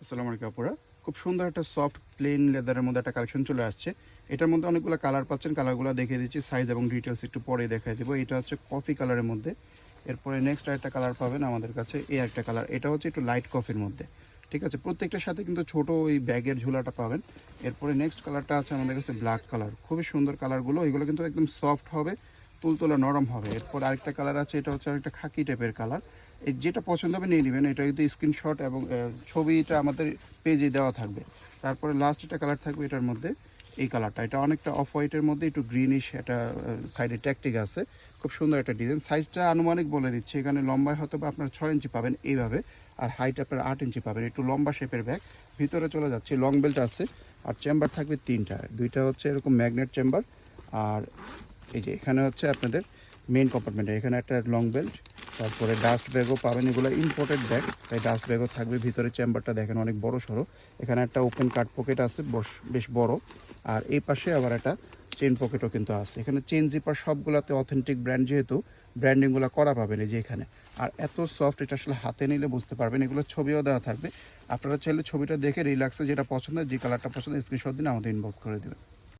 আসসালামু আলাইকুম আপুরা, খুব সুন্দর একটা সফট প্লেন লেদারের মধ্যে একটা কালেকশন চলে আসছে। এটার মধ্যে অনেকগুলো কালার পাচ্ছেন, কালারগুলো দেখিয়ে দিচ্ছি, সাইজ এবং ডিটেলস একটু পরে দেখাই দেবো। এটা হচ্ছে কফি কালারের মধ্যে। এরপরে নেক্সট আরেকটা কালার পাবেন আমাদের কাছে, এই একটা কালার, এটা হচ্ছে একটু লাইট কফির মধ্যে। ঠিক আছে, প্রত্যেকটার সাথে কিন্তু ছোট ওই ব্যাগের ঝুলাটা পাবেন। এরপরে নেক্সট কালারটা আছে আমাদের কাছে ব্ল্যাক কালার, খুবই সুন্দর কালারগুলো, এগুলো কিন্তু একদম সফট হবে, তুলতুলা নরম হবে। এরপর আরেকটা কালার আছে, এটা হচ্ছে আরেকটা খাকি টাইপের কালার। এই যেটা পছন্দ হবে নিয়ে নেবেন, এটা কিন্তু স্ক্রিনশট এবং ছবিটা আমাদের পেজে দেওয়া থাকবে। তারপরে লাস্ট একটা কালার থাকবে এটার মধ্যে, এই কালারটা, এটা অনেকটা অফ হোয়াইটের মধ্যে একটু গ্রিনিশ, এটা সাইডে ট্যাকটিক আছে, খুব সুন্দর একটা ডিজাইন। সাইজটা আনুমানিক বলে দিচ্ছি, এখানে লম্বায় হয়তো বা আপনার 6 ইঞ্চি পাবেন এইভাবে, আর হাইট আপনার 8 ইঞ্চি পাবেন। একটু লম্বা শেপের ব্যাগ, ভিতরে চলে যাচ্ছে, লং বেল্ট আছে, আর চেম্বার থাকবে তিনটা, দুইটা হচ্ছে এরকম ম্যাগনেট চেম্বার, আর এই যে এখানে হচ্ছে আপনাদের মেইন কম্পার্টমেন্টে এখানে একটা লং বেল্ট। তারপরে ডাস্ট ব্যাগও পাবেন, এগুলো ইম্পোর্টেড ব্যাগ, তাই ডাস্ট ব্যাগও থাকবে। ভিতরে চেম্বারটা দেখেন অনেক বড় সড়ো, এখানে একটা ওপেন কাট পকেট আছে বেশ বড়, আর এই পাশে আবার একটা চেন পকেটও কিন্তু আছে। এখানে চেন জিপার সবগুলোতে অথেন্টিক ব্র্যান্ড, যেহেতু ব্র্যান্ডিংগুলো করা পাবেন এই যে এখানে। আর এত সফট, এটা আসলে হাতে নিলে বুঝতে পারবেন। এগুলো ছবিও দেওয়া থাকবে, আপনারা চাইলে ছবিটা দেখে রিল্যাক্সে যেটা পছন্দ, যে কালারটা পছন্দ, স্ক্রিনশট দিন আমাদের ইনবক্স করে দেবেন।